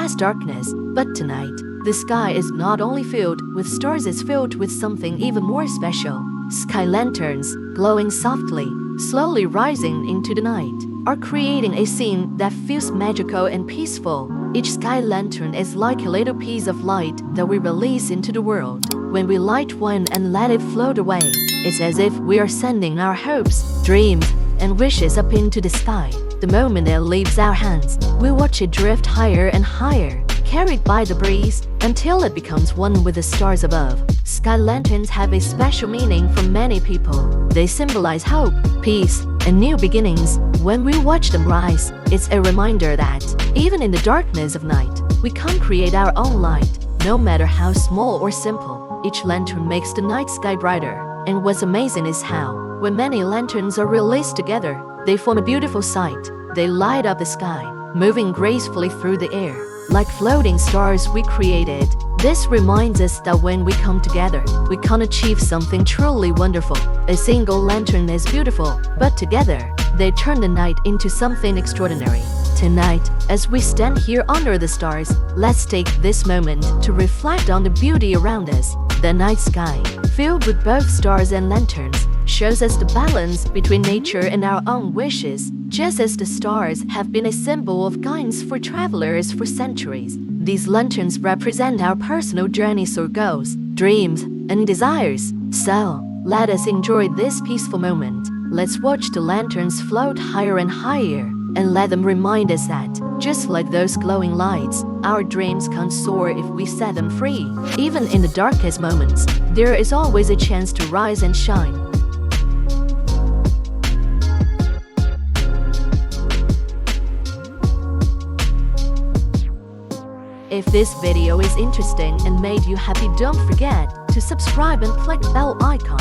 vast darkness. But tonight, the sky is not only filled with stars, it's filled with something even more special. Sky lanterns, glowing softly, slowly rising into the night, are creating a scene that feels magical and peaceful. Each sky lantern is like a little piece of light that we release into the world. When we light one and let it float away, it's as if we are sending our hopes, dreams, and wishes up into the sky. The moment it leaves our hands, we watch it drift higher and higher, carried by the breeze, until it becomes one with the stars above. Sky lanterns have a special meaning for many people. They symbolize hope, peace, and new beginnings. When we watch them rise, it's a reminder that, even in the darkness of night, we can create our own light. No matter how small or simple, each lantern makes the night sky brighter. And what's amazing is how, when many lanterns are released together, they form a beautiful sight. They light up the sky, moving gracefully through the air, like floating stars we created. This reminds us that when we come together, we can achieve something truly wonderful. A single lantern is beautiful, but together, they turn the night into something extraordinary. Tonight, as we stand here under the stars, let's take this moment to reflect on the beauty around us. The night sky, filled with both stars and lanterns, shows us the balance between nature and our own wishes. Just as the stars have been a symbol of guidance for travelers for centuries, these lanterns represent our personal journeys or goals, dreams, and desires. So, let us enjoy this peaceful moment. Let's watch the lanterns float higher and higher, and let them remind us that, just like those glowing lights, our dreams can soar if we set them free. Even in the darkest moments, there is always a chance to rise and shine. If this video is interesting and made you happy, don't forget to subscribe and click bell icon.